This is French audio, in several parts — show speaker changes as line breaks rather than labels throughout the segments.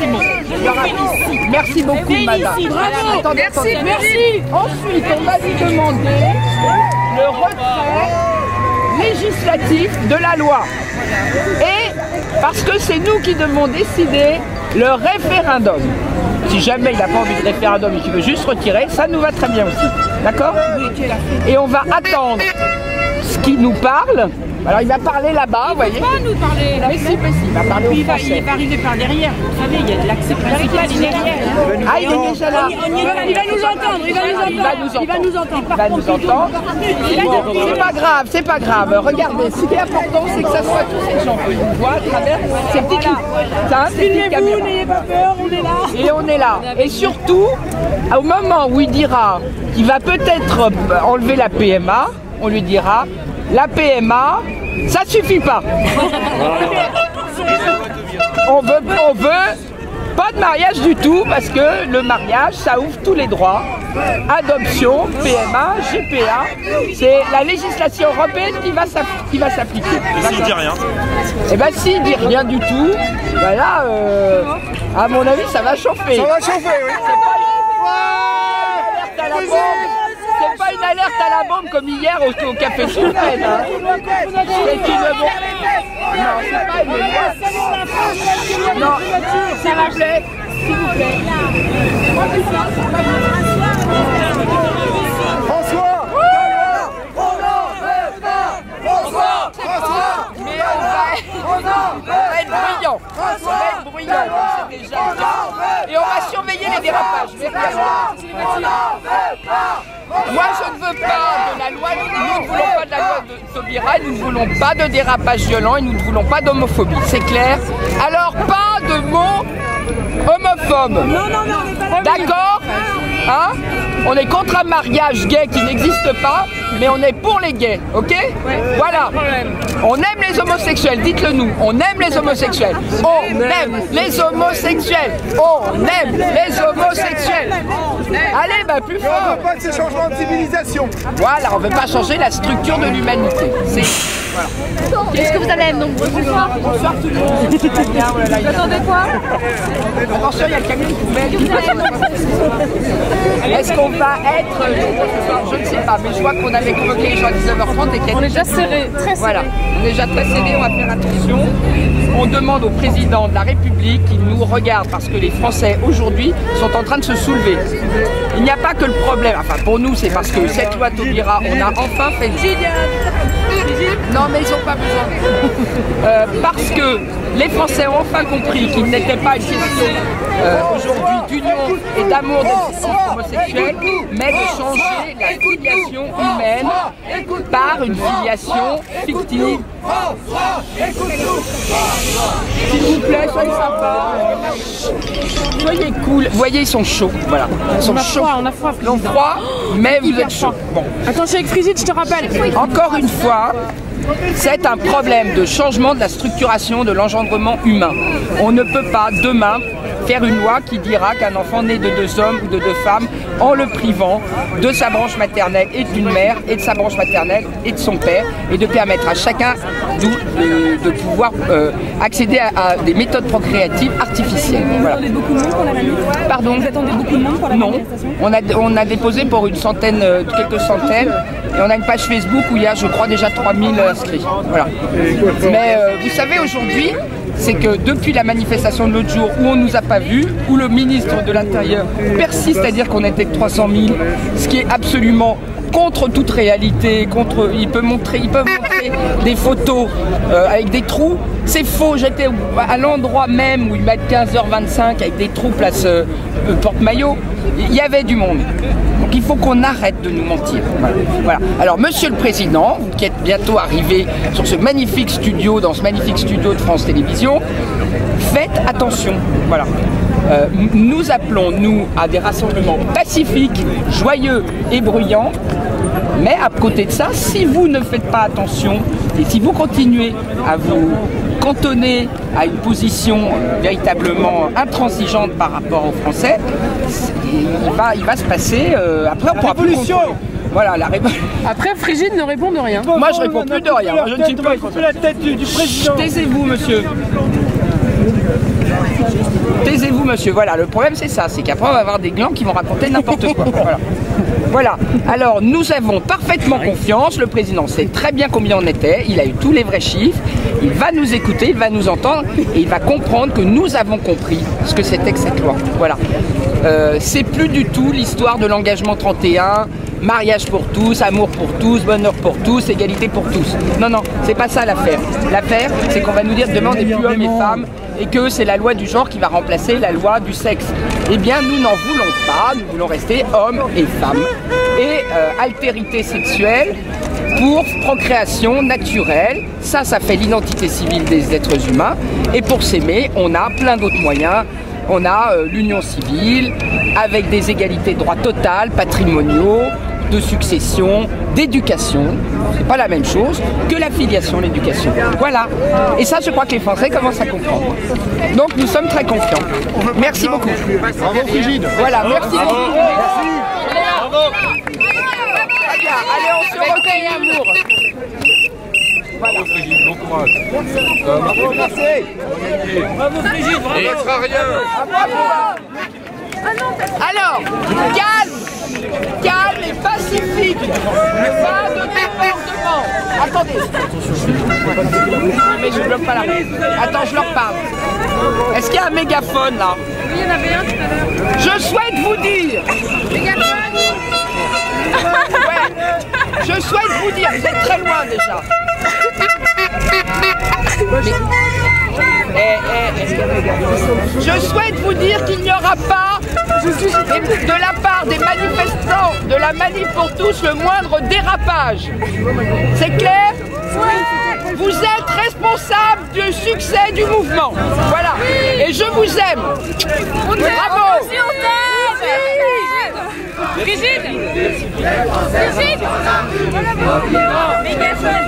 c'est bon. Merci beaucoup, madame.
Bravo.
Attendez,
Merci, merci.
Ensuite, on va lui demander le retrait législatif de la loi. Et parce que c'est nous qui devons décider le référendum. Si jamais il n'a pas envie de référendum et qu'il veut juste retirer, ça nous va très bien aussi. D'accord? Et on va attendre ce qu'il nous parle. Alors il va parler là-bas, vous voyez.
Il va pas nous parler.
Mais si, il va parler au français.
Il va arriver par derrière. Vous savez, il y a de l'accès principal, il est derrière.
Ah, il est déjà là.
Il va nous entendre, il va nous entendre.
C'est pas grave, c'est pas grave. Regardez, ce qui est important, c'est que ça soit tous ces gens qui nous voient à travers ces petites
Filmez-vous, n'ayez pas peur, on est là.
Et on est là. Et surtout, au moment où il dira qu'il va peut-être enlever la PMA, on lui dira, la PMA, ça suffit pas. On veut pas de mariage du tout parce que le mariage, ça ouvre tous les droits. Adoption, PMA, GPA, c'est la législation européenne qui va s'appliquer.
Et s'il dit rien?
Eh bien s'il dit rien du tout, ben là, à mon avis, ça va chauffer.
Ça va chauffer, oui.
C'est pas une alerte à la bombe comme hier au Café Soulaine. Hein. C'est une bombe. Non, c'est pas une loi. Non, s'il vous plaît. S'il vous plaît.
François!
Mais on va être bruyant. On va être bruyant. C'est déjà le cas. Et on va surveiller les dérapages. Moi, je ne veux pas de la loi, nous ne voulons pas de la loi de Taubira, nous ne voulons pas de dérapage violent et nous ne voulons pas d'homophobie, c'est clair? Alors, pas de mots homophobes. D'accord? Hein? On est contre un mariage gay qui n'existe pas, mais on est pour les gays, ok? Voilà. On aime les homosexuels, dites-le nous. On aime les homosexuels. On aime les homosexuels. On aime les homosexuels. Allez, bah plus
On
fort.
ne veut pas de ces changements de civilisation.
Voilà, on ne veut pas changer la structure de l'humanité. Voilà.
Est-ce que vous allez être nombreux ce soir?
Bonsoir tout le monde. Très bien, oh là là,
Vous attendez quoi?
attention, il y a le camion qui poubelle. Est-ce qu'on va être je ne sais pas, mais je vois qu'on avait convoqué les gens à 19h30 et qu'il y a
On est déjà serré, très serré.
Voilà, on est déjà très serré, on va faire attention. On demande au président de la République qu'il nous regarde parce que les Français aujourd'hui sont en train de se soulever. Il n'y a pas que le problème, enfin pour nous c'est parce que cette loi Taubira, on a enfin fait... Non mais ils n'ont pas besoin. Parce que les Français ont enfin compris qu'il n'était pas une question aujourd'hui d'union et d'amour des homosexuels, mais de changer la filiation humaine par une filiation fictive. S'il vous plaît, soyez sympa. Soyez cool. Vous voyez, ils sont chauds. Voilà. Ils sont chauds.
On a froid,
Ils ont froid, mais vous êtes chauds. Bon.
Attends, je suis avec Frigide, je te rappelle.
Encore une fois, c'est un problème de changement de la structuration de l'engendrement humain. On ne peut pas demain faire une loi qui dira qu'un enfant né de 2 hommes ou de 2 femmes, en le privant de sa branche maternelle et d'une mère, et de sa branche maternelle et de son père, et de permettre à chacun de pouvoir accéder à des méthodes procréatives artificielles. Voilà.
Vous attendez beaucoup de monde pour la manifestation?
Pardon?
Vous attendez beaucoup de monde pour la manifestation?
Non, on a déposé pour une centaine, quelques centaines, et on a une page Facebook où il y a, je crois, déjà 3000 inscrits. Voilà. Mais vous savez, aujourd'hui, c'est que depuis la manifestation de l'autre jour où on ne nous a pas vus, où le ministre de l'Intérieur persiste à dire qu'on était que 300 000, ce qui est absolument contre toute réalité, ils peuvent montrer des photos avec des trous, c'est faux. J'étais à l'endroit même où ils mettent 15h25 avec des trous place Porte-Maillot, il y avait du monde. Donc il faut qu'on arrête de nous mentir. Voilà. Alors Monsieur le Président, vous qui êtes bientôt arrivé sur ce magnifique studio, dans ce magnifique studio de France Télévisions, faites attention. Voilà. Nous appelons, nous, à des rassemblements pacifiques, joyeux et bruyants. Mais à côté de ça, si vous ne faites pas attention et si vous continuez à vous cantonner à une position véritablement intransigeante par rapport aux Français, il va se passer... après, on pourra plus... Voilà, la réponse.
Après, Frigide ne répond de rien.
Moi, je réponds plus de rien. Je ne suis pas
la tête du président.
Taisez-vous, monsieur. Taisez-vous, monsieur. Voilà, le problème c'est ça, c'est qu'après on va avoir des glands qui vont raconter n'importe quoi. Voilà. Voilà. Alors, nous avons parfaitement confiance. Le président sait très bien combien on était. Il a eu tous les vrais chiffres. Il va nous écouter, il va nous entendre et il va comprendre que nous avons compris ce que c'était que cette loi. Voilà. C'est plus du tout l'histoire de l'engagement 31. Mariage pour tous, amour pour tous, bonheur pour tous, égalité pour tous. Non, non, c'est pas ça l'affaire. L'affaire, c'est qu'on va nous dire demain on n'est plus hommes et femmes et que c'est la loi du genre qui va remplacer la loi du sexe. Eh bien, nous n'en voulons pas, nous voulons rester hommes et femmes. Et altérité sexuelle pour procréation naturelle, ça fait l'identité civile des êtres humains. Et pour s'aimer, on a plein d'autres moyens. On a l'union civile avec des égalités de droits totales, patrimoniaux, de succession, d'éducation. C'est pas la même chose que la filiation, l'éducation. Voilà. Et ça, je crois que les Français commencent à comprendre. Donc nous sommes très confiants. Merci beaucoup.
Bravo Frigide.
Voilà, merci beaucoup.
Merci.
Très bien. Allez, on se recueille amour. Voilà.
Bravo Frigide, bon courage.
Bravo, merci.
Bravo Frigide, bravo. Il ne sera rien.
Alors, calme et pacifique. Pas de débordement. Attendez. Mais je bloque pas la main. Attends, je leur parle. Est-ce qu'il y a un mégaphone là?
Oui, il y en avait un tout à l'heure.
Je souhaite vous dire.
Mégaphone.
Ouais. Je souhaite vous dire, vous êtes très loin déjà. Je souhaite vous dire qu'il n'y aura pas, de la part des manifestants de la Manif pour tous, le moindre dérapage. C'est clair? Vous êtes responsable du succès du mouvement. Voilà. Et je vous aime. Bravo.
Brigitte. Brigitte. Mégaphone.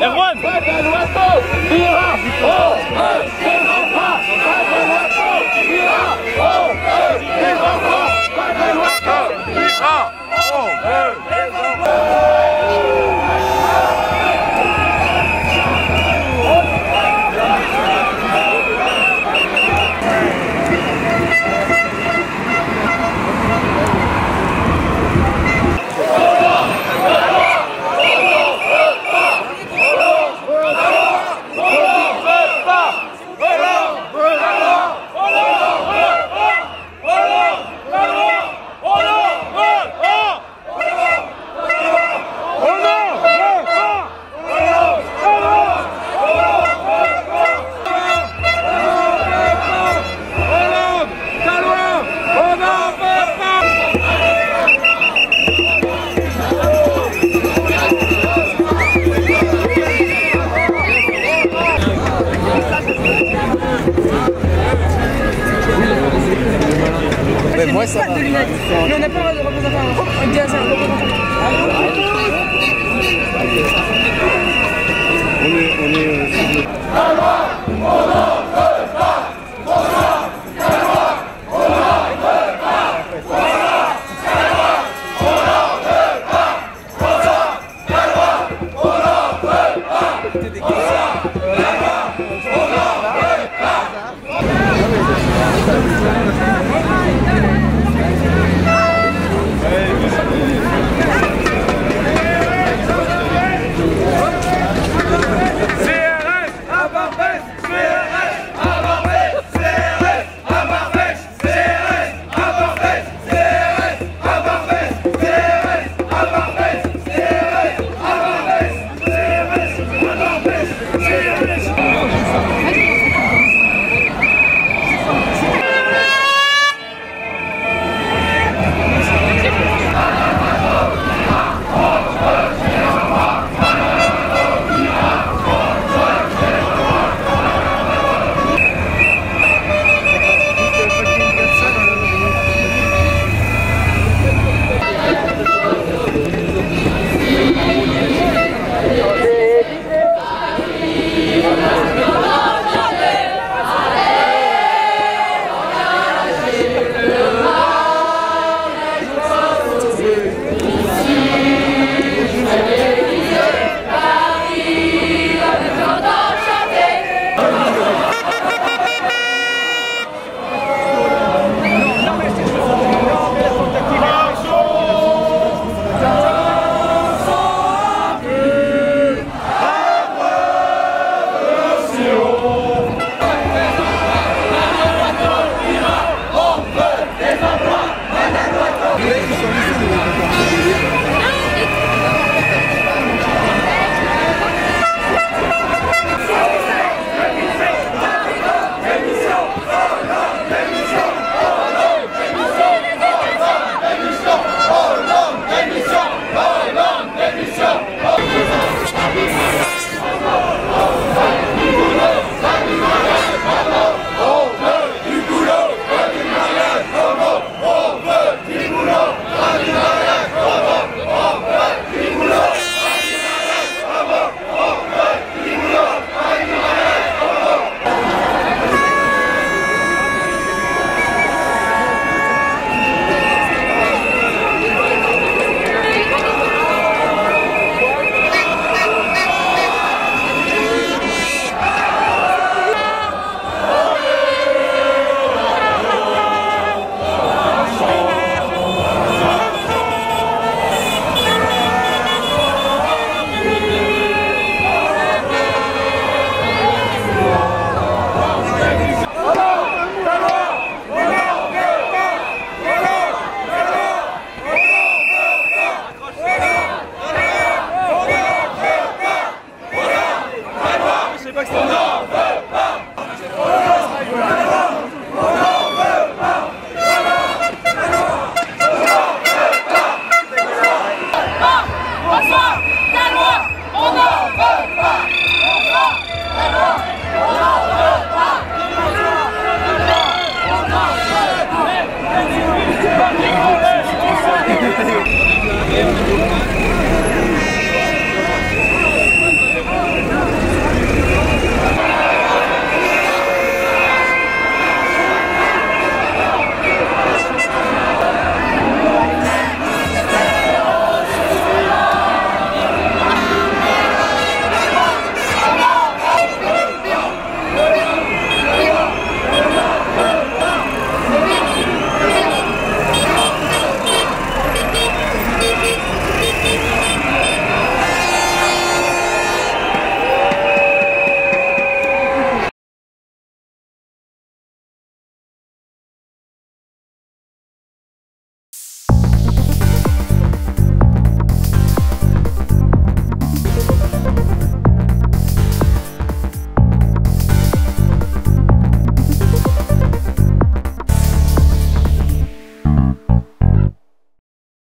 Erwan,